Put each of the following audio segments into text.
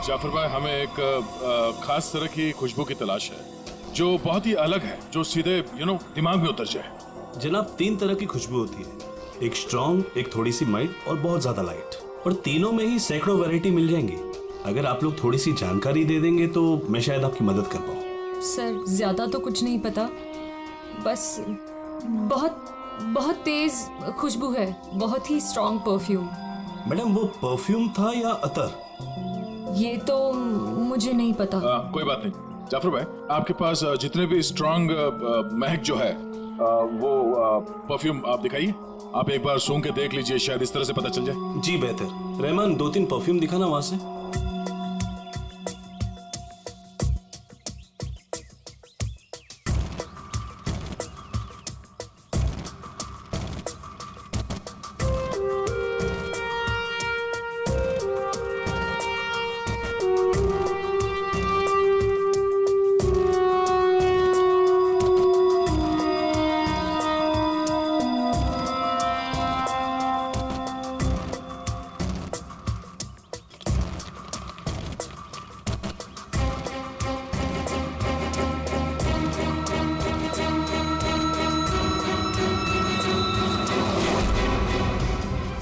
जाफर भाई, हमें एक खास तरह की खुशबू की तलाश है जो बहुत ही अलग है, जो सीधे दिमाग में उतर जाए। जनाब, 3 तरह की खुशबू होती है, एक स्ट्रॉन्ग, एक थोड़ी सी माइल्ड और बहुत ज्यादा लाइट। और तीनों में ही सैकड़ों वैरायटी मिल जाएंगी। अगर आप लोग थोड़ी सी जानकारी दे देंगे तो मैं शायद आपकी मदद कर पाऊँ। सर ज्यादा तो कुछ नहीं पता, बस बहुत बहुत तेज खुशबू है, बहुत ही स्ट्रॉन्ग परफ्यूम। मैडम, वो परफ्यूम था या अतर? ये तो मुझे नहीं पता। कोई बात नहीं जाफर भाई, आपके पास जितने भी स्ट्रॉन्ग महक जो है वो परफ्यूम आप दिखाइए। आप एक बार सूंघ के देख लीजिए, शायद इस तरह से पता चल जाए। जी बेहतर। रहमान, 2-3 परफ्यूम दिखाना वहां से।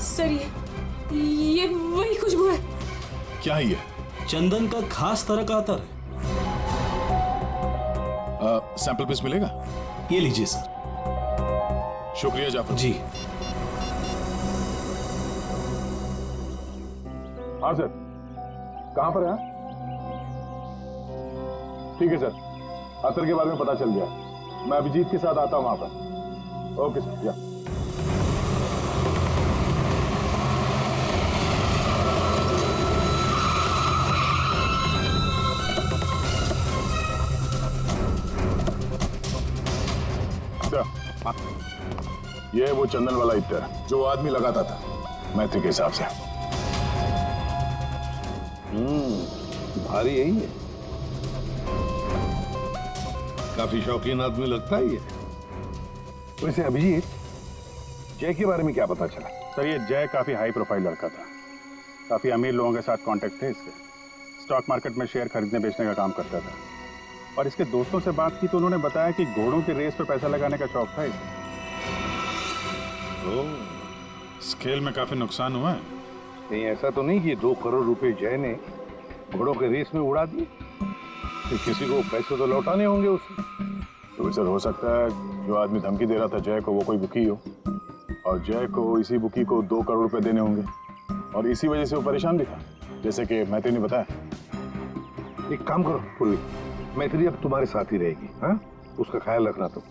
सर ये वही खुशबू है। क्या है ये? चंदन का खास तरह का अतर है। सैंपल पीस मिलेगा? ये लीजिए सर। शुक्रिया जाफर जी। हाँ सर, कहाँ पर है? ठीक है सर, अतर के बारे में पता चल गया। मैं अभिजीत के साथ आता हूँ वहां पर। Okay sir. या ये वो चंदन वाला इत्र जो वो आदमी लगाता था मैत्री के हिसाब से। भारी यही है। काफी शौकीन आदमी लगता है ये। वैसे अभिजीत, जय के बारे में क्या पता चला? सर, ये जय काफी हाई प्रोफाइल लड़का था। काफी अमीर लोगों के साथ कांटेक्ट थे इसके। स्टॉक मार्केट में शेयर खरीदने बेचने का काम करता था। और इसके दोस्तों से बात की तो उन्होंने बताया कि घोड़ों के रेस पे पैसा लगाने का शौक था इसे। इस खेल में काफी नुकसान हुआ है। नहीं, ऐसा तो नहीं कि 2 करोड़ रुपए जय ने घोड़ों के रेस में उड़ा दिए। तो किसी को पैसे तो लौटाने होंगे उससे। तो सर, हो सकता है जो आदमी धमकी दे रहा था जय को, वो कोई बुकी हो, और जय को इसी बुकी को 2 करोड़ रुपए देने होंगे, और इसी वजह से वो परेशान भी था, जैसे कि मैत्री ने बताया। एक काम करो पूर्वी, मैत्री अब तुम्हारे साथ ही रहेगी। हाँ, उसका ख्याल रखना तुम।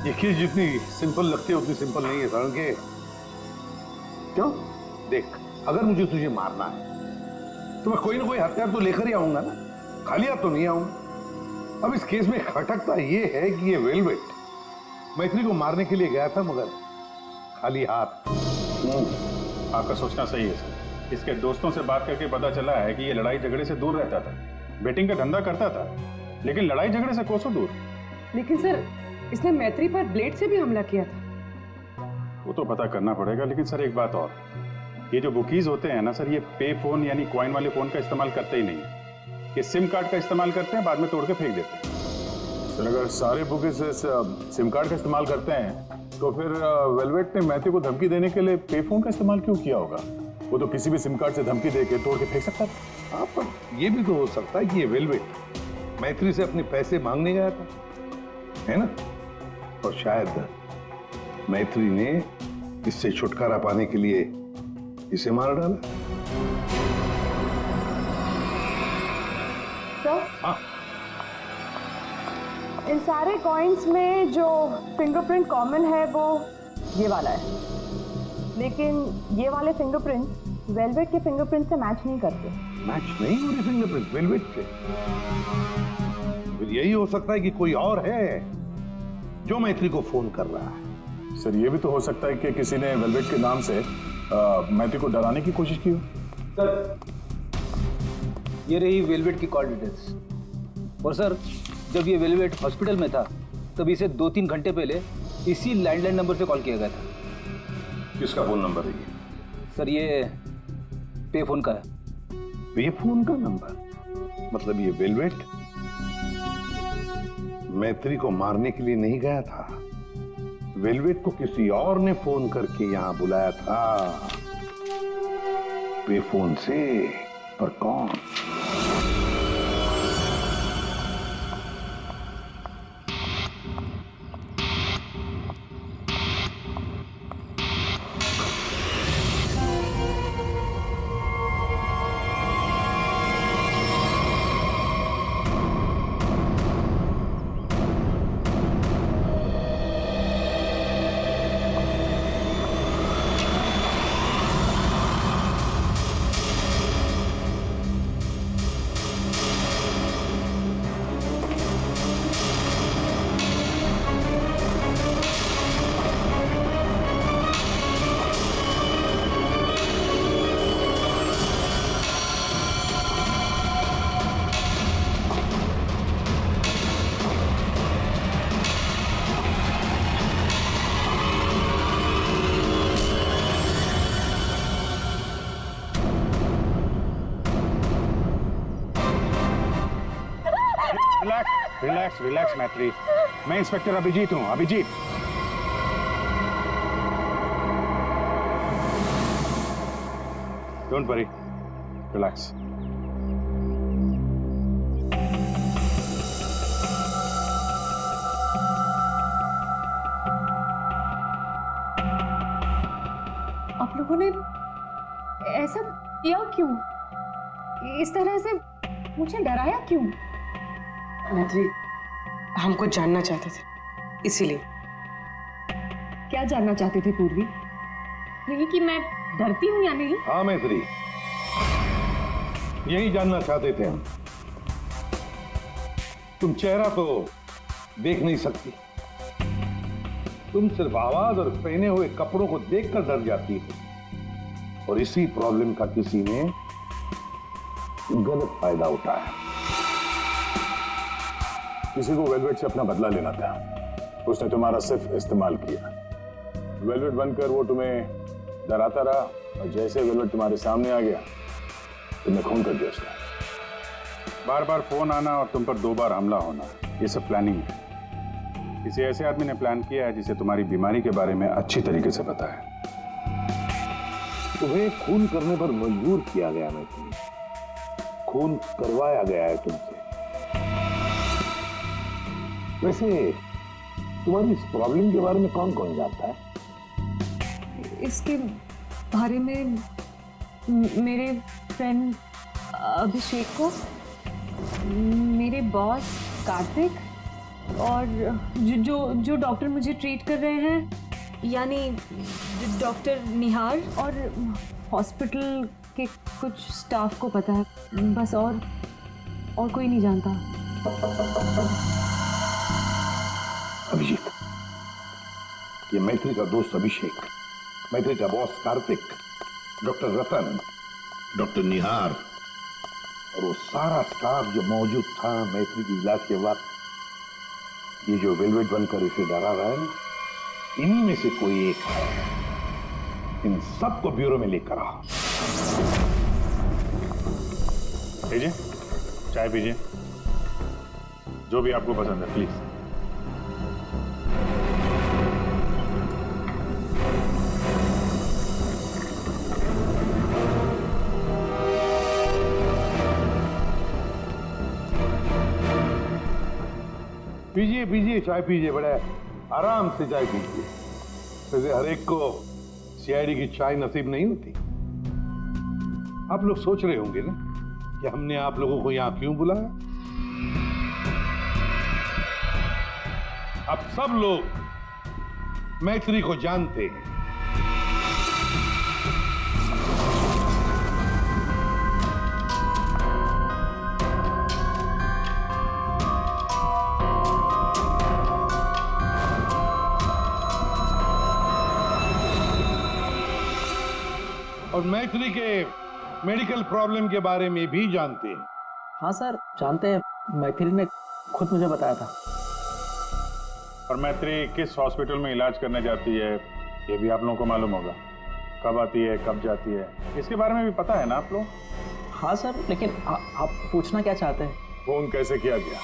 ये चीज जितनी सिंपल लगती है उतनी सिंपल नहीं है, कारण के क्यों? देख, अगर मुझे तुझे मारना है तो मैं कोई ना कोई हथियार तो लेकर ही आऊंगा ना, खाली हाथ तो नहीं आऊंगा। अब इस केस में खटकता ये है कि ये वेलवेट मैत्री को मारने के लिए गया था, मगर खाली हाथ। आपका सोचना सही है सर। इसके दोस्तों से बात करके पता चला है कि ये लड़ाई झगड़े से दूर रहता था, बेटिंग का धंधा करता था, लेकिन लड़ाई झगड़े से कोसों दूर। लेकिन सर, इसने मैत्री पर ब्लेड से भी हमला किया था। वो तो पता करना पड़ेगा। लेकिन सर एक बात और, ये जो बुकीज होते हैं ना सर, ये पे फोन यानी कॉइन वाले फोन का इस्तेमाल करते ही नहीं है। ये सिम कार्ड का इस्तेमाल करते हैं, बाद में तोड़ के फेंक देते हैं। सर, अगर सारे बुकीज सिम कार्ड का इस्तेमाल करते हैं तो फिर वेलवेट ने मैत्री को धमकी देने के लिए पे फोन का इस्तेमाल क्यों किया होगा? वो तो किसी भी सिम कार्ड से धमकी देके तोड़ के फेंक सकता था। हाँ, पर ये भी तो हो सकता है कि ये वेलवेट मैत्री से अपने पैसे मांगने गया था, है ना? और शायद मैत्री ने इससे छुटकारा पाने के लिए इसे मार डाला। तो हाँ, इन सारे कॉइन्स में जो फिंगरप्रिंट कॉमन है वो ये वाला है, लेकिन ये वाले फिंगरप्रिंट वेलवेट के फिंगरप्रिंट से मैच नहीं करते। मैच नहीं हो रही फिंगरप्रिंट वेलवेट से? फिर यही हो सकता है कि कोई और है जो मैत्री को फोन कर रहा है। सर ये भी तो हो सकता है कि किसी ने वेलवेट के नाम से मैत्री को डराने की कोशिश की हो। सर ये रही वेलवेट की कॉल डिटेल्स। और सर जब ये वेलवेट हॉस्पिटल में था तब इसे 2-3 घंटे पहले इसी लैंडलाइन नंबर से कॉल किया गया था। किसका फोन नंबर है ये? सर ये पे फोन का है। पे फोन का नंबर? मतलब ये वेलवेट मैत्री को मारने के लिए नहीं गया था, वेलवेट को किसी और ने फोन करके यहां बुलाया था। पे फोन से, पर कौन? रिलैक्स रिलैक्स मैत्री, मैं इंस्पेक्टर अभिजीत हूँ। Abhijeet, don't worry, relax. आप लोगों ने ऐसा किया क्यों? इस तरह से मुझे डराया क्यों? मैत्री, हमको जानना चाहते थे, इसीलिए। क्या जानना चाहते थे पूर्वी? यही कि मैं डरती हूँ या नहीं? हाँ मैत्री, यही जानना चाहते थे हम। तुम चेहरा तो देख नहीं सकती, तुम सिर्फ आवाज और पहने हुए कपड़ों को देखकर डर जाती हो, और इसी प्रॉब्लम का किसी ने गलत फायदा उठाया। किसी को वेलवेट से अपना बदला लेना था, उसने तुम्हारा सिर्फ इस्तेमाल किया। वेलवेट बनकर वो तुम्हें डराता रहा, और जैसे वेलवेट तुम्हारे सामने आ गया तुमने खून कर दिया उसका। बार बार फोन आना और तुम पर 2 बार हमला होना, ये सब प्लानिंग है। किसी ऐसे आदमी ने प्लान किया है जिसे तुम्हारी बीमारी के बारे में अच्छी तरीके से पता है। तुम्हें खून करने पर मजबूर किया गया मैत्री, खून करवाया गया है तुमसे। वैसे तुम्हारी इस प्रॉब्लम के बारे में कौन कौन जानता है? इसके बारे में मेरे फ्रेंड अभिषेक को, मेरे बॉस कार्तिक, और जो डॉक्टर मुझे ट्रीट कर रहे हैं यानी डॉक्टर निहार, और हॉस्पिटल के कुछ स्टाफ को पता है बस, और कोई नहीं जानता। अभिजीत, ये मैत्री का दोस्त अभिषेक, मैत्री का बॉस कार्तिक, डॉक्टर रतन, डॉक्टर निहार और वो सारा स्टाफ जो मौजूद था मैत्री के इलाज के वक्त, ये जो वेलवेट बनकर इसे डरा रहा है ना, इन्हीं में से कोई एक है। इन सबको ब्यूरो में लेकर आओ। लीजिए, चाय पीजिए, जो भी आपको पसंद है, प्लीज। पीजिए पीजिए, चाय पीजिए, बड़े आराम से चाय पीजिए। वैसे हर एक को सीआईडी की चाय नसीब नहीं होती। आप लोग सोच रहे होंगे ना कि हमने आप लोगों को यहां क्यों बुलाया। अब सब लोग मैत्री को जानते हैं। और मैथिली के मेडिकल प्रॉब्लम के बारे में भी जानते हैं। हाँ सर, जानते हैं। मैथिली ने खुद मुझे बताया था। और मैत्री किस हॉस्पिटल में इलाज करने जाती है ये भी आप लोगों को मालूम होगा। कब आती है, कब जाती है, इसके बारे में भी पता है ना आप लोग? हाँ सर, लेकिन आप पूछना क्या चाहते हैं? फोन कैसे किया गया?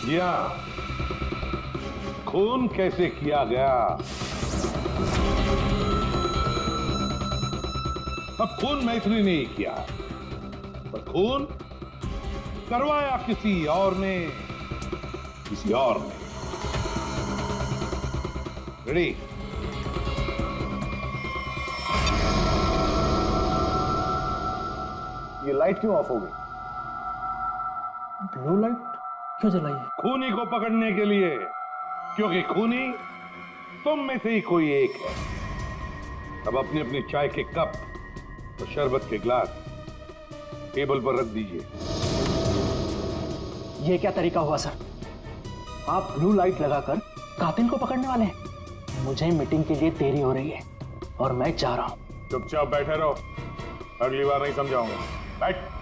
जी हाँ, खून कैसे किया गया? अब खून मैथिली ने ही किया, पर खून करवाया किसी और ने, किसी और ने। रेडी? ये लाइट क्यों ऑफ हो गई? ब्लू लाइट क्यों जलाई है? खूनी को पकड़ने के लिए, क्योंकि खूनी तुम में से ही कोई एक है। अब अपनी अपनी चाय के कप और शरबत के ग्लास टेबल पर रख दीजिए। ये क्या तरीका हुआ सर? आप ब्लू लाइट लगाकर कातिल को पकड़ने वाले हैं? मुझे मीटिंग के लिए देरी हो रही है और मैं जा रहा हूं। चुपचाप बैठे रहो, अगली बार नहीं समझाऊंगा। बैठ।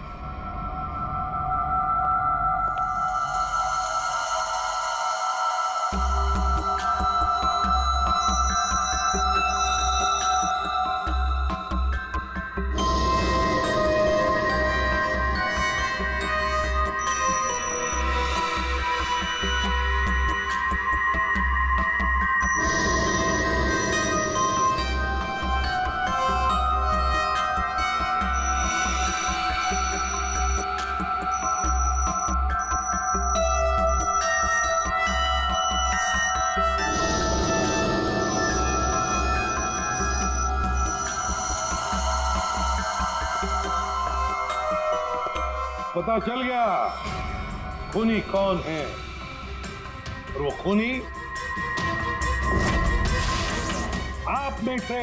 पता चल गया खूनी कौन है, और वो खूनी आप में से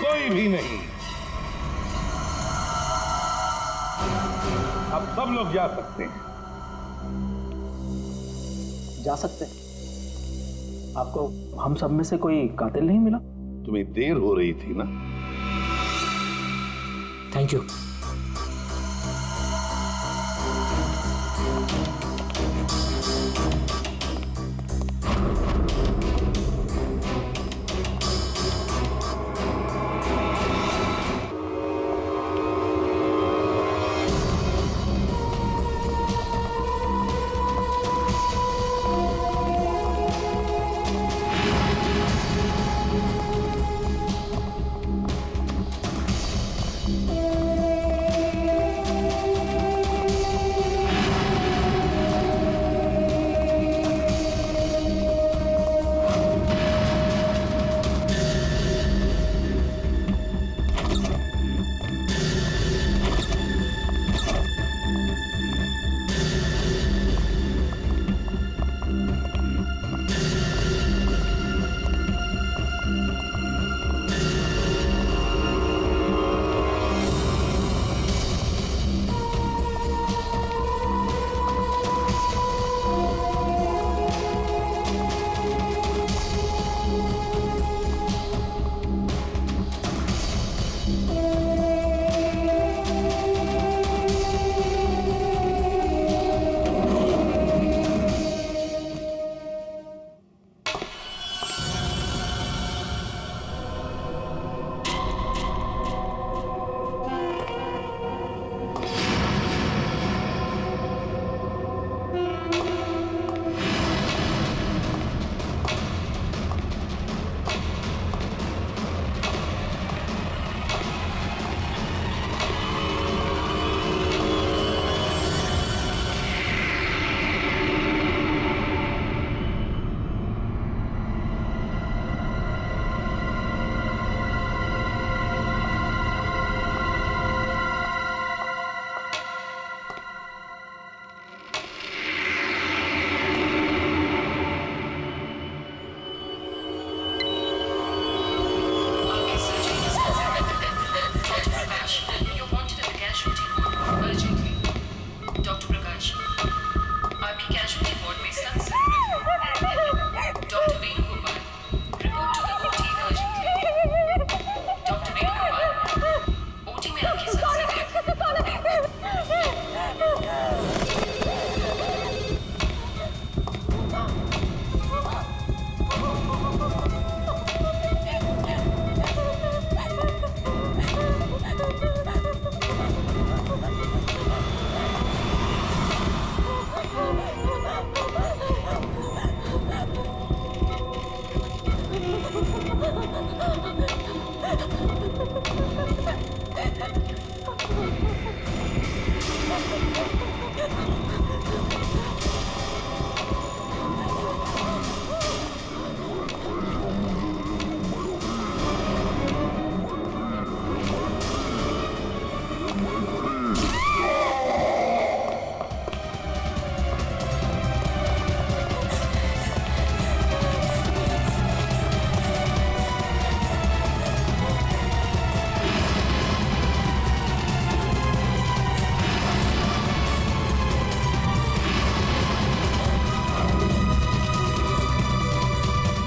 कोई भी नहीं। अब सब लोग जा सकते हैं। जा सकते हैं? आपको हम सब में से कोई कातिल नहीं मिला? तुम्हें देर हो रही थी ना? Thank you.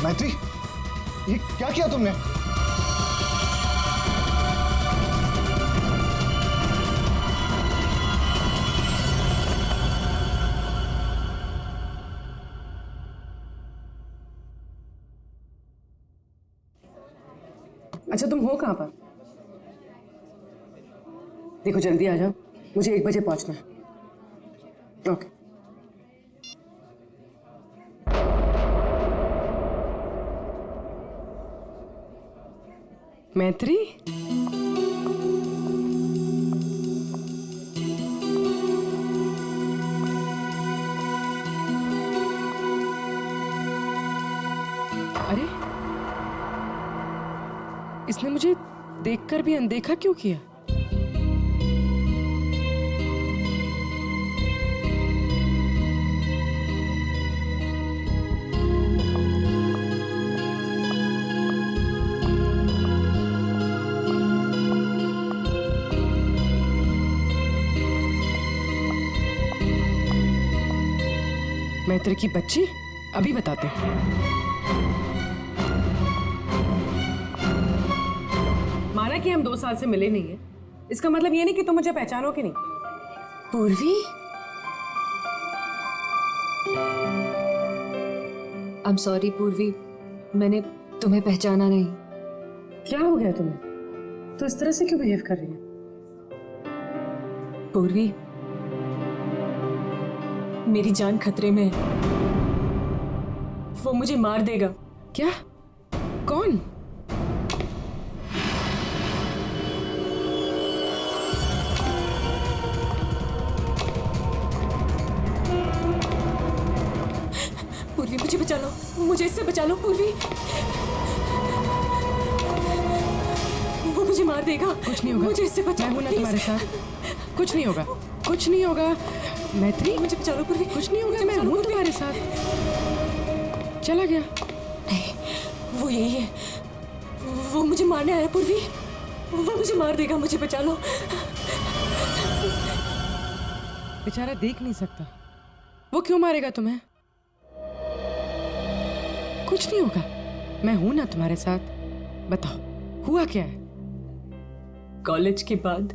मैत्री, ये क्या किया तुमने? अच्छा तुम हो कहाँ पर? देखो जल्दी आ जाओ, मुझे 1 बजे पहुंचना है। ओके। मैत्री, अरे इसने मुझे देखकर भी अनदेखा क्यों किया? मैत्री की बच्ची, अभी बताते हैं। माना कि हम 2 साल से मिले नहीं है, इसका मतलब ये नहीं कि तुम मुझे पहचानोगे नहीं। पूर्वी, आई एम सॉरी पूर्वी, मैंने तुम्हें पहचाना नहीं। क्या हो गया तुम्हें? तो इस तरह से क्यों बिहेव कर रही है? पूर्वी, मेरी जान खतरे में है। वो मुझे मार देगा। क्या? कौन? पूर्वी मुझे बचा लो, मुझे इससे बचा लो पूर्वी। वो मुझे मार देगा। कुछ नहीं होगा, मुझे इससे बचा मैं हूं ना तुम्हारे साथ। कुछ नहीं होगा, कुछ नहीं होगा। मैत्री, मुझे बचा लो पूर्वी। कुछ नहीं होगा, मैं हूं तुम्हारे साथ। चला गया? नहीं, वो यही है। वो मुझे मारने आया पूर्वी। वो मुझे मार देगा, मुझे बचा लो। बेचारा देख नहीं सकता, वो क्यों मारेगा तुम्हें? कुछ नहीं होगा, मैं हूं ना तुम्हारे साथ। बताओ हुआ क्या है? कॉलेज के बाद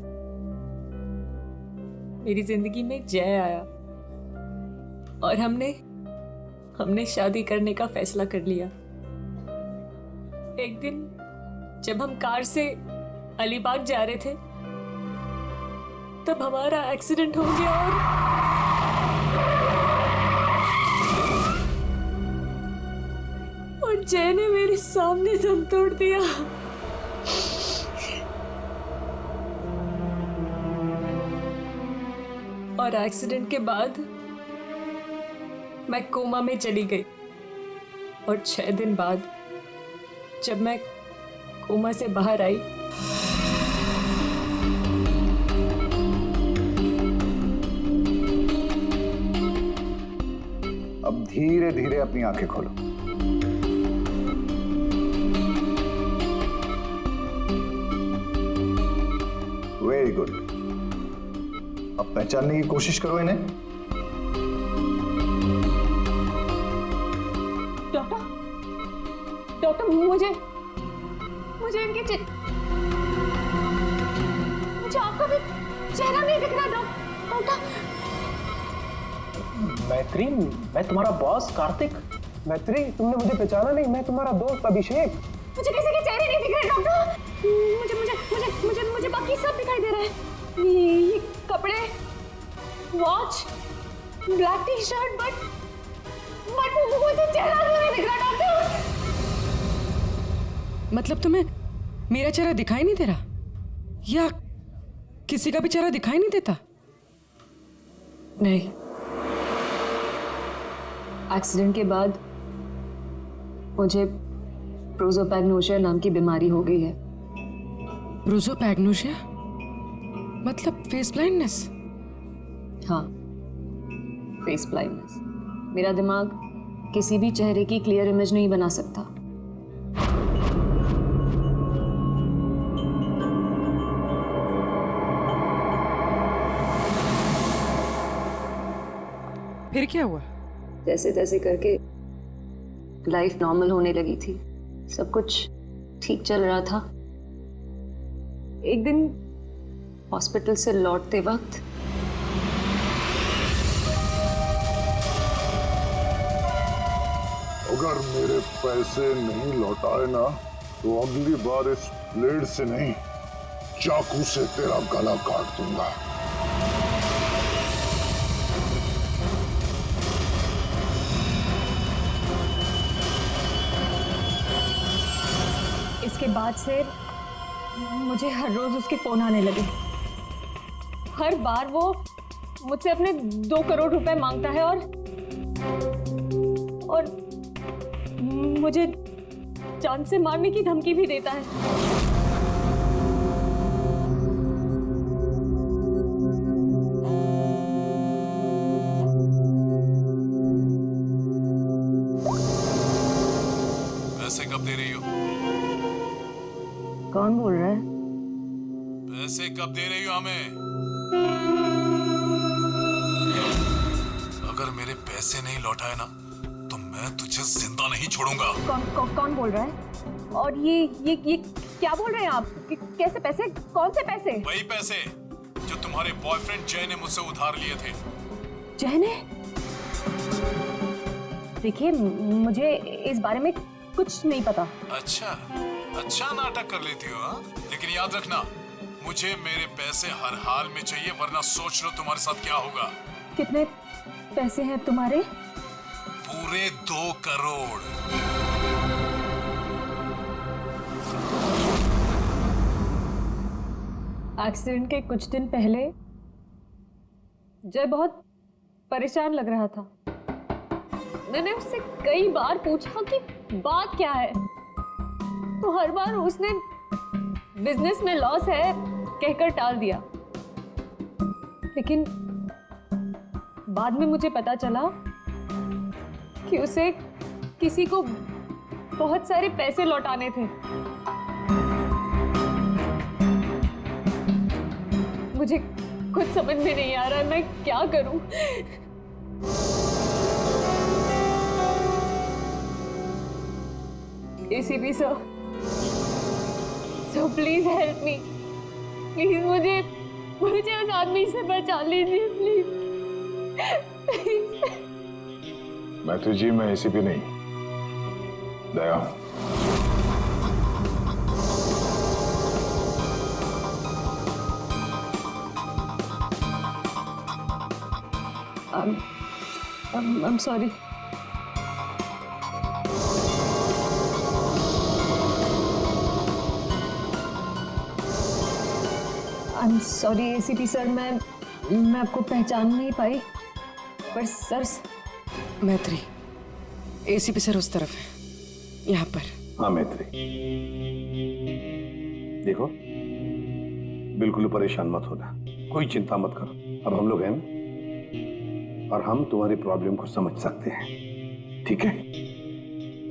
मेरी जिंदगी में जय आया और हमने शादी करने का फैसला कर लिया। एक दिन जब हम कार से अलीबाग जा रहे थे तब हमारा एक्सीडेंट हो गया और जय ने मेरे सामने दम तोड़ दिया। और एक्सीडेंट के बाद मैं कोमा में चली गई और 6 दिन बाद जब मैं कोमा से बाहर आई अब धीरे धीरे अपनी आंखें खोलो। Very good. अब पहचानने की कोशिश करो इन्हें। डॉक्टर मुझे इनके मुझे आपका भी चेहरा नहीं दिख रहा डॉक्टर। मैत्री, मैं तुम्हारा बॉस कार्तिक। मैत्री, तुमने मुझे पहचाना नहीं, मैं तुम्हारा दोस्त अभिषेक। मुझे किसी के चेहरे नहीं दिख रहे डॉक्टर। मुझे मुझे मुझे मुझे मुझे बाकी सब दिखाई दे रहा है। ये कपड़े, watch, black T shirt, but मुझे चेहरा नहीं दिख रहा डॉक्टर। मतलब तुम्हें मेरा चेहरा दिखाई नहीं दे रहा, या किसी का भी चेहरा दिखाई नहीं देता? नहीं, एक्सीडेंट के बाद मुझे प्रोसोपैग्नोसिया नाम की बीमारी हो गई है। प्रोसोपैग्नोसिया मतलब फेस ब्लाइंडनेस? हाँ, फेस ब्लाइंडनेस। मेरा दिमाग किसी भी चेहरे की क्लियर इमेज नहीं बना सकता। फिर क्या हुआ? जैसे तैसे करके लाइफ नॉर्मल होने लगी थी, सब कुछ ठीक चल रहा था। एक दिन हॉस्पिटल से लौटते वक्त अगर मेरे पैसे नहीं लौटाए ना तो अगली बार इस ब्लेड से नहीं, चाकू से तेरा गला काट दूंगा। इसके बाद से मुझे हर रोज उसके फोन आने लगे। हर बार वो मुझसे अपने 2 करोड़ रुपए मांगता है और मुझे जान से मारने की धमकी भी देता है। पैसे कब दे रही हो? कौन बोल रहा है? पैसे कब दे रही हो हमें? अगर मेरे पैसे नहीं लौटाए ना तो मैं तुझे जिंदा नहीं छोड़ूंगा। कौन बोल रहा है? और ये क्या बोल रहे हैं आप? कैसे पैसे? कौन से पैसे? वही पैसे जो तुम्हारे बॉयफ्रेंड जय ने मुझसे उधार लिए थे। जय ने? देखिए, मुझे इस बारे में कुछ नहीं पता। अच्छा नाटक कर लेती हो, हाँ? लेकिन याद रखना, मुझे मेरे पैसे हर हाल में चाहिए, वरना सोच लो तुम्हारे साथ क्या होगा। कितने पैसे हैं तुम्हारे? पूरे 2 करोड़। एक्सीडेंट के कुछ दिन पहले जय बहुत परेशान लग रहा था। मैंने उससे कई बार पूछा कि बात क्या है, तो हर बार उसने बिजनेस में लॉस है कहकर टाल दिया। लेकिन बाद में मुझे पता चला कि उसे किसी को बहुत सारे पैसे लौटाने थे। मुझे कुछ समझ में नहीं आ रहा है, मैं क्या करूं? ACP sir, please help me. Please मुझे उस आदमी से बचा लीजिए, प्लीज। मैथ्यू जी, मैं एसीपी नहीं, दया हूं। I'm sorry. I'm sorry ACP sir, मैं आपको पहचान नहीं पाई, पर सर। मैत्री, एसीपी सर उस तरफ है, यहाँ पर। हाँ मैत्री, देखो बिल्कुल परेशान मत होना, कोई चिंता मत करो। अब हम लोग हैं ना, और हम तुम्हारी प्रॉब्लम को समझ सकते हैं, ठीक है?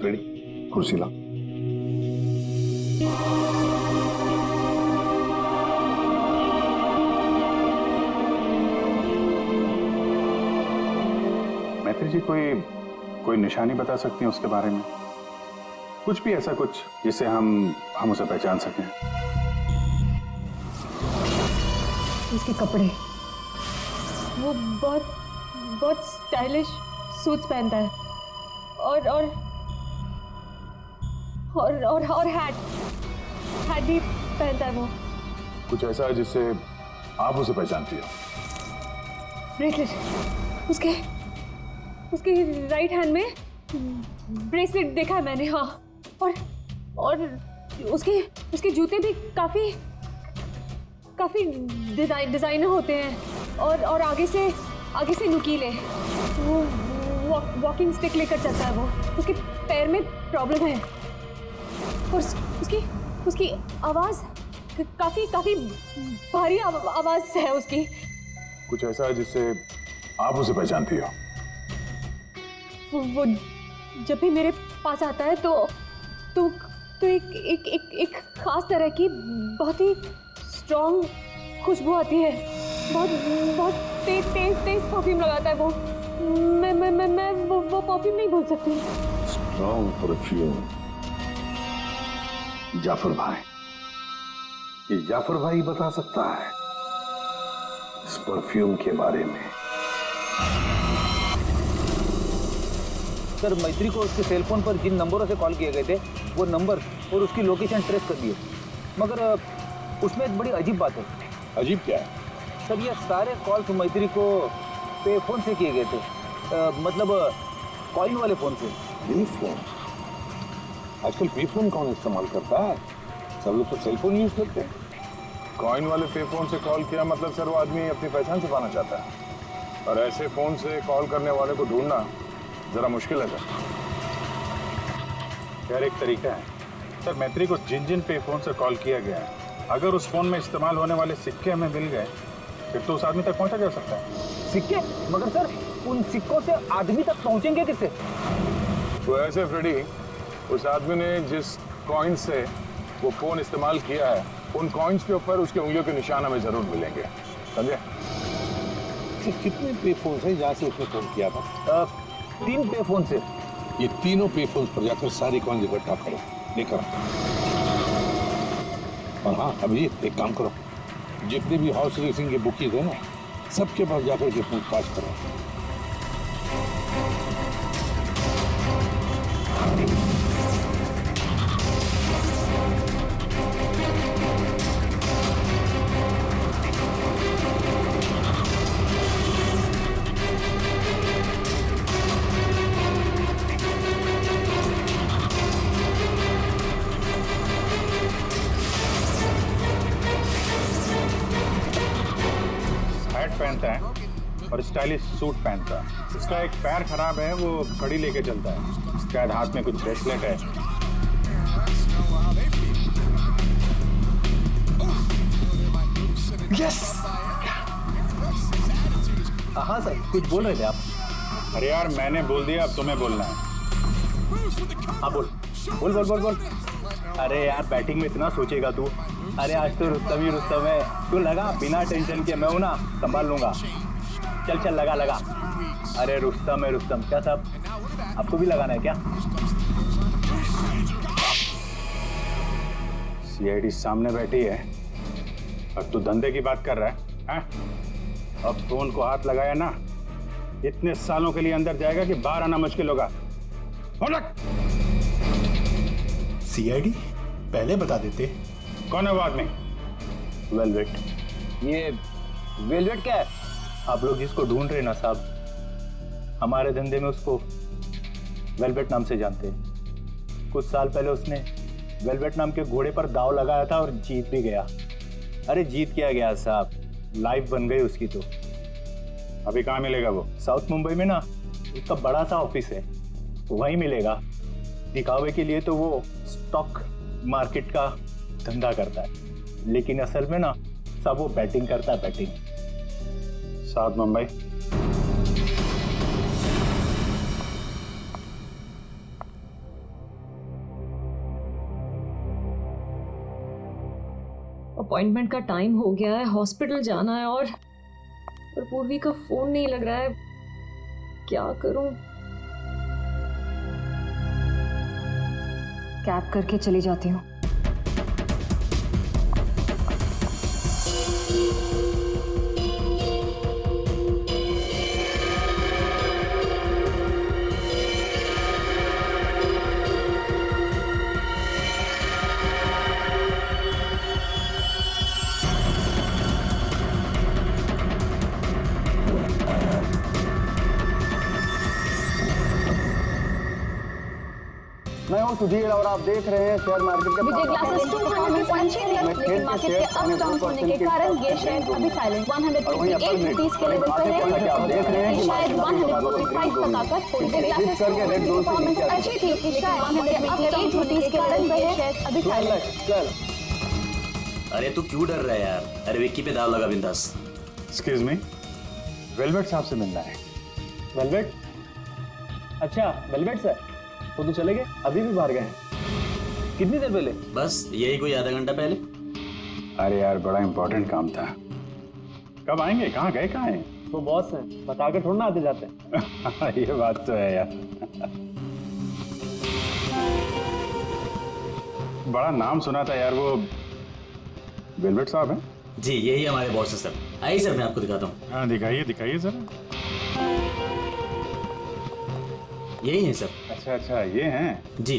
रेडी? कुर्सी लाओ। मैत्री जी, कोई निशानी बता सकती हैं उसके बारे में? कुछ भी ऐसा कुछ जिससे हम उसे पहचान सकें। उसके कपड़े, वो बहुत स्टाइलिश सूट्स पहनता है और हैट भी पहनता है वो। कुछ ऐसा है जिससे आप उसे पहचानती हो? ब्रेसलेट, उसके राइट हैंड में ब्रेसलेट देखा है मैंने। हाँ, और उसके जूते भी काफी डिजाइनर होते हैं और आगे से नुकीले। वो वॉकिंग स्टिक लेकर चलता है वो। उसके पैर में प्रॉब्लम है और उसकी आवाज काफी भारी आवाज है उसकी। कुछ ऐसा है जिससे आप उसे पहचानती हो? वो जब भी मेरे पास आता है तो एक खास तरह की बहुत ही स्ट्रॉन्ग खुशबू आती है। बहुत तेज परफ्यूम लगाता है वो। मैं वो परफ्यूम नहीं भूल सकती। Strong perfume. जाफर भाई, ये जाफर भाई बता सकता है इस परफ्यूम के बारे में। सर, मैत्री को उसके सेलफोन पर जिन नंबरों से कॉल किए गए थे वो नंबर और उसकी लोकेशन ट्रेस कर दिए, मगर उसमें एक बड़ी अजीब बात है। अजीब क्या है? सर, ये सारे कॉल्स मैत्री को पे फोन से किए गए थे, मतलब कॉइन वाले फोन से। पे फोन? आजकल पे फोन कौन इस्तेमाल करता है? सब लोग तो सेल फोन यूज करते हैं। कॉइन वाले पे फोन से कॉल किया मतलब सर वो आदमी अपनी पहचान छुपाना चाहता है, और ऐसे फोन से कॉल करने वाले को ढूंढना जरा मुश्किल है सर। यार एक तरीका है सर, मैत्री को जिन जिन पे फोन से कॉल किया गया है, अगर उस फोन में इस्तेमाल होने वाले सिक्के हमें मिल गए फिर तो उस आदमी तक पहुंचा जा सकता है। सिक्के? मगर सर, उन सिक्कों से आदमी तक पहुंचेंगे किससे? तो ऐसे फ्रेडी, उस आदमी ने जिस कॉइन से वो फोन इस्तेमाल किया है, उन कॉइन्स के ऊपर उसके उंगलियों के निशान हमें जरूर मिलेंगे, समझे? कितने पे फोन है जहाँ से उसने फोन किया था? 3 पे फोन से। ये तीनों पे फोन पर जाकर सारी कॉइन इकट्ठा करो, लेकर आओ। और हाँ अभिजीत, एक काम करो, जितने भी हॉर्स रेसिंग के बुकीज है ना, सबके पास जाकर के पूछताछ करो। पहनता है और स्टाइलिश सूट पहनता है। इसका एक पैर खराब है, वो घड़ी लेके चलता है, शायद हाथ में कुछ ब्रेसलेट है। यस! हाँ सर, कुछ बोल रहे थे आप? अरे यार मैंने बोल दिया, अब तुम्हें बोलना है। हाँ बोल बोल बोल बोल बोल। अरे यार, बैटिंग में इतना सोचेगा तू? अरे आज तो रुस्तम ही रुस्तम है, तू लगा बिना टेंशन के, मैं हूं ना, संभाल लूंगा। चल चल लगा लगा। अरे रुस्तम है रुस्तम। क्या साहब, आपको भी लगाना है क्या? सीआईडी सामने बैठी है और तू धंधे की बात कर रहा है, हैं? अब फोन को हाथ लगाया ना, इतने सालों के लिए अंदर जाएगा कि बाहर आना मुश्किल होगा। सीआईडी पहले बता देते। कौन है वो आदमी? वेलवेट। ये वेलवेट क्या है? आप लोग जिसको ढूंढ रहे हैं ना साहब, हमारे धंधे में उसको वेलवेट नाम से जानते हैं। कुछ साल पहले उसने वेलवेट नाम के घोड़े पर दाव लगाया था और जीत भी गया। अरे जीत क्या गया साहब, लाइफ बन गई उसकी। तो अभी कहाँ मिलेगा वो? साउथ मुंबई में ना उसका बड़ा सा ऑफिस है, वहीं मिलेगा। दिखावे के लिए तो वो स्टॉक मार्केट का धंधा करता है, लेकिन असल में ना सब वो बैटिंग करता है, बैटिंग। साउथ मुंबई? अपॉइंटमेंट का टाइम हो गया है, हॉस्पिटल जाना है, और पूर्वी का फोन नहीं लग रहा है, क्या करूं? कैब करके चली जाती हूँ। मैं हूं सुधीर और आप देख रहे हैं शेयर मार्केट के विजय ग्लासेस 200 लेकिन मार्केट के अप डाउन होने के कारण ये शेयर अभी साइलेंट 158 रुपीस के लेवल पर है। आप देख रहे हैं कि शायद 145 तक आकर थोड़ी देर ग्लासेस करके रेड जोन से नीचे अच्छी थी, शायद 158 रुपीस के कारण ये शेयर अभी साइलेंट। चल अरे तू क्यों डर रहा है यार? अरे विक्की पे दाव लगा बिंदास। एक्सक्यूज मी, वेलवेट साहब से मिलना है। वेलवेट? अच्छा वेलवेट सर, वो तो चले गए, अभी भी बाहर गए हैं। कितनी देर पहले? बस यही कोई आधा घंटा पहले। अरे यार बड़ा इंपॉर्टेंट काम था। कब आएंगे? कहाँ गए? कहाँ हैं? वो बॉस हैं, बताकर थोड़ा ना आते जाते हैं। ये बात तो है यार। बड़ा नाम सुना था यार, वो वेलवेट साहब हैं? जी यही हमारे बॉस है सर। आइए सर मैं आपको दिखाता हूँ। हाँ दिखाइए दिखाइए जरा। यही है सर। अच्छा अच्छा ये हैं। जी।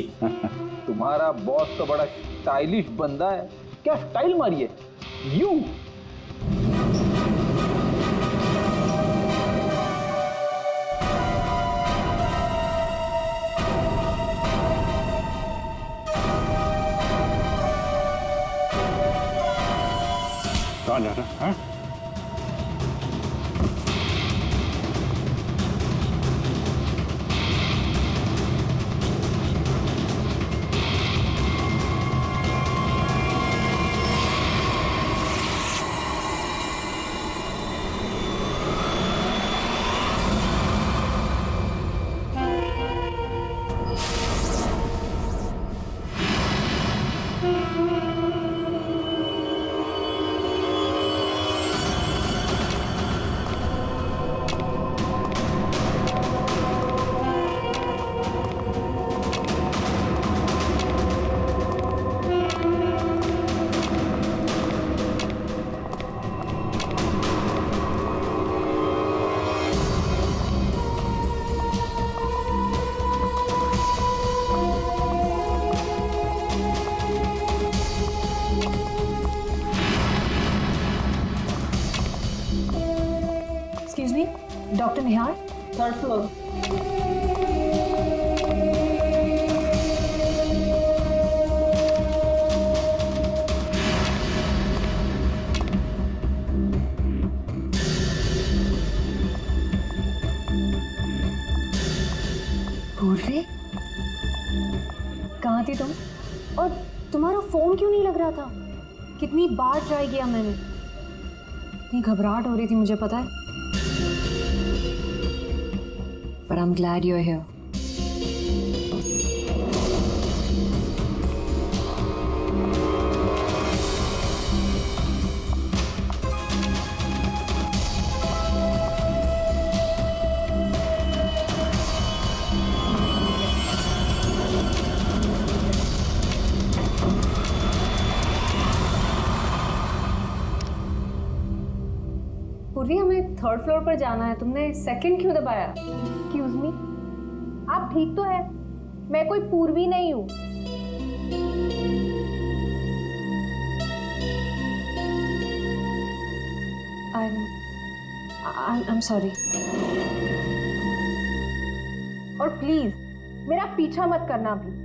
तुम्हारा बॉस तो बड़ा स्टाइलिश बंदा है, क्या स्टाइल मारी है यू। कहाँ जा रहा है? एक्सक्यूज मी, डॉक्टर निहार, थर्ड फ्लोर। पूर्वी, कहाँ थी तुम? और तुम्हारा फोन क्यों नहीं लग रहा था? कितनी बार ट्राई किया मैंने, इतनी घबराहट हो रही थी मुझे पता है। But I'm glad you're here. पूर्वी, हमें थर्ड फ्लोर पर जाना है, तुमने सेकंड क्यों दबाया? एक्सक्यूज मी, आप ठीक तो है? मैं कोई पूर्वी नहीं हूँ। I'm sorry. और प्लीज मेरा पीछा मत करना भी।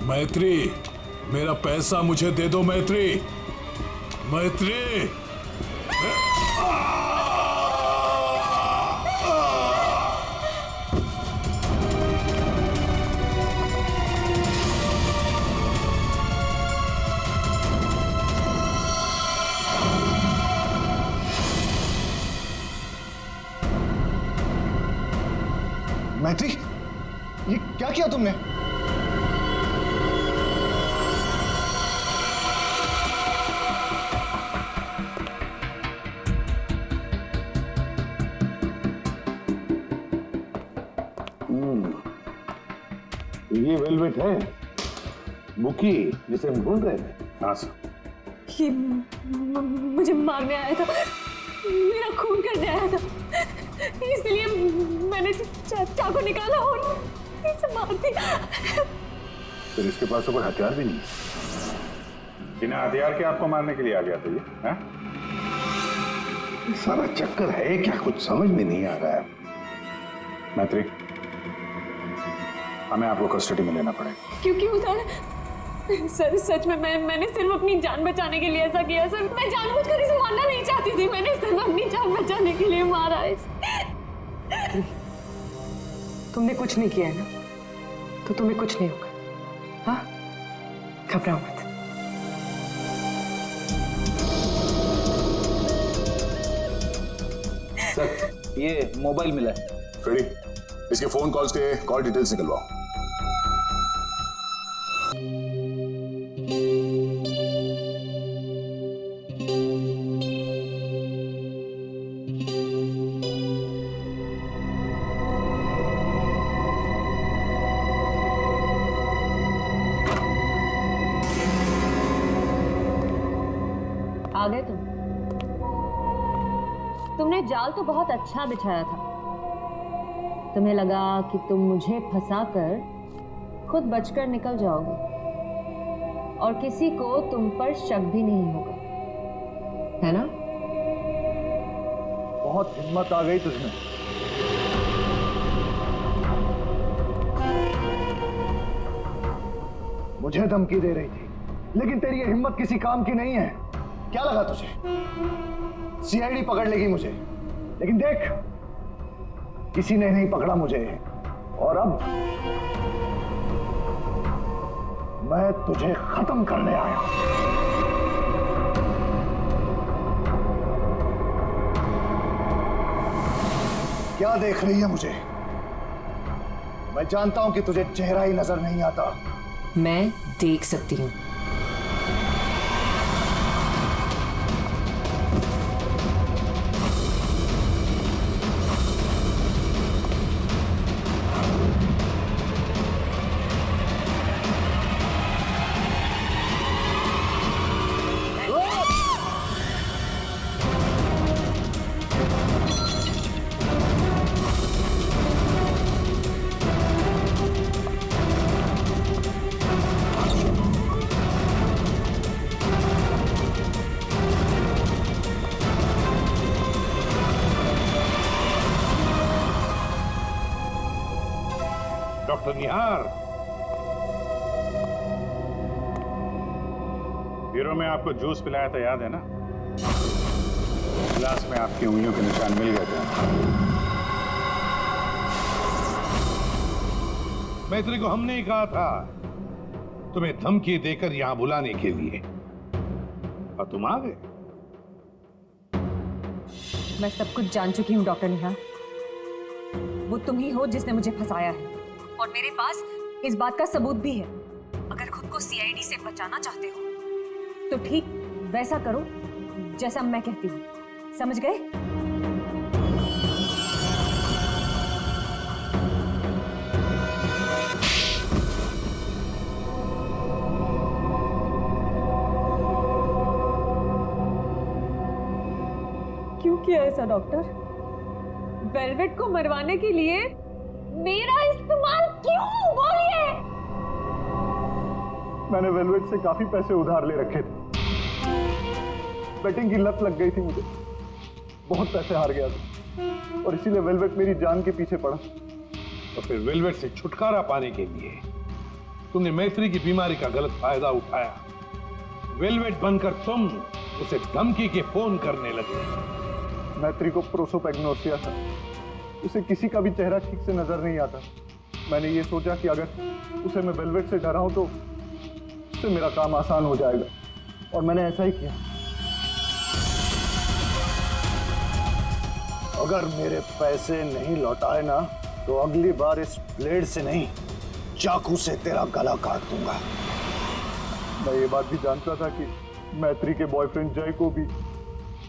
मैत्री, मेरा पैसा मुझे दे दो मैत्री। मैत्री, मैत्री, ये क्या किया तुमने? ये वेलवेट है, बुकी जिसे हम ढूंढ रहे थे। हाँ सर। ये मुझे मारने आया था, मेरा खून करने आया था, इसलिए मैंने चाकू निकाला और इसे मार दिया। फिर इसके पास तो कोई हथियार भी नहीं है। बिना हथियार के आपको मारने के लिए आ गया था ये, हैं? सारा चक्कर है क्या, कुछ समझ में नहीं आ रहा है। मैत्री, हमें आपको कस्टडी में लेना पड़ेगा। क्यों सर? सच में मैंने सिर्फ अपनी जान बचाने के लिए ऐसा किया सर। मैं जानबूझकर इसे मारना नहीं चाहती थी, मैंने सिर्फ अपनी जान बचाने के लिए मारा इसे। तुमने कुछ नहीं किया है ना, तो तुम्हें कुछ नहीं होगा। हाँ, घबराओ मत। सर, ये मोबाइल मिला है। फ्रेडी, इसके फोन कॉल्स के कॉल डिटेल्स निकलवाओ। आ गए तुमने जाल तो बहुत अच्छा बिछाया था। तुम्हें लगा कि तुम मुझे फंसाकर खुद बचकर निकल जाओगे और किसी को तुम पर शक भी नहीं होगा, है ना? बहुत हिम्मत आ गई तुझमें। मुझे धमकी दे रही थी, लेकिन तेरी ये हिम्मत किसी काम की नहीं है। क्या लगा तुझे सीआईडी पकड़ लेगी मुझे? लेकिन देख, किसी ने नहीं पकड़ा मुझे, और अब मैं तुझे खत्म करने आया हूं। क्या देख रही है मुझे? मैं जानता हूं कि तुझे चेहरा ही नजर नहीं आता। मैं देख सकती हूँ। डॉक्टर निहार, ब्यूरो में आपको जूस पिलाया था, याद है ना? गिलास में आपकी उंगलियों के निशान मिल गए थे। मैत्री को हमने ही कहा था तुम्हें धमकी देकर यहां बुलाने के लिए, और तुम आ गए। मैं सब कुछ जान चुकी हूँ डॉक्टर निहार। वो तुम ही हो जिसने मुझे फंसाया है, और मेरे पास इस बात का सबूत भी है। अगर खुद को सीआईडी से बचाना चाहते हो तो ठीक वैसा करो जैसा मैं कहती हूँ, समझ गए? क्यों किया ऐसा डॉक्टर? वेलवेट को मरवाने के लिए मेरा इस्तेमाल क्यों? बोलिए। मैंने वेलवेट से काफी पैसे उधार ले रखे थे। बेटिंग की लत लग गई थी मुझे, बहुत पैसे हार गया था, और इसीलिए वेलवेट मेरी जान के पीछे पड़ा। तो फिर वेलवेट से छुटकारा पाने के लिए तुमने मैत्री की बीमारी का गलत फायदा उठाया। वेलवेट बनकर तुम उसे धमकी के फोन करने लगे। मैत्री को प्रोसोपैग्नोसिया था, उसे किसी का भी चेहरा ठीक से नजर नहीं आता। मैंने ये सोचा कि अगर उसे मैं वेलवेट से डराऊं तो उससे मेरा काम आसान हो जाएगा, और मैंने ऐसा ही किया। अगर मेरे पैसे नहीं लौटाए ना, तो अगली बार इस ब्लेड से नहीं, चाकू से तेरा गला काट दूंगा। मैं ये बात भी जानता था कि मैत्री के बॉयफ्रेंड जय को भी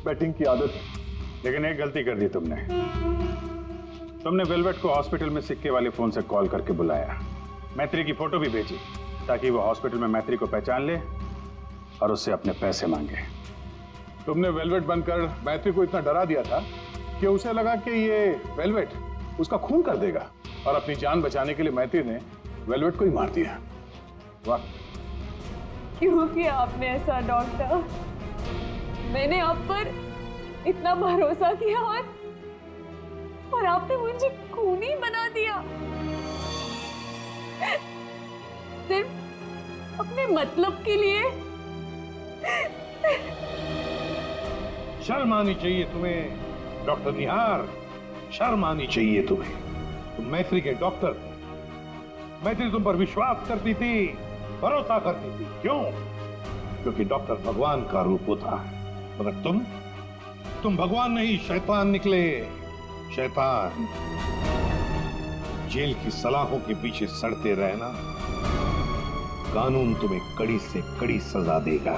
बैटिंग की आदत है, लेकिन एक गलती कर दी तुमने। तुमने वेलवेट को हॉस्पिटल में सिक्के वाले फोन से कॉल करके बुलाया, मैत्री की फोटो भी भेजी ताकि वो हॉस्पिटल में मैत्री को पहचान ले और उससे अपने पैसे मांगे। तुमने वेलवेट बनकर मैत्री को इतना डरा दिया था कि उसे लगा कि ये वेलवेट उसका खून कर देगा, और अपनी जान बचाने के लिए मैत्री ने वेलवेट को ही मार दिया। वाह! क्यों किया आपने ऐसा डॉक्टर? मैंने आप पर इतना भरोसा किया और आपने मुझे खूनी बना दिया, सिर्फ अपने मतलब के लिए। शर्म आनी चाहिए तुम्हें डॉक्टर निहार, शर्म आनी चाहिए तुम्हें। तुम मैत्री के डॉक्टर थे, मैत्री तुम पर विश्वास करती थी, भरोसा करती थी। क्यों? क्योंकि डॉक्टर भगवान का रूप होता है, मगर तुम भगवान नहीं, शैतान निकले। शैतान। जेल की सलाखों के पीछे सड़ते रहना, कानून तुम्हें कड़ी से कड़ी सजा देगा।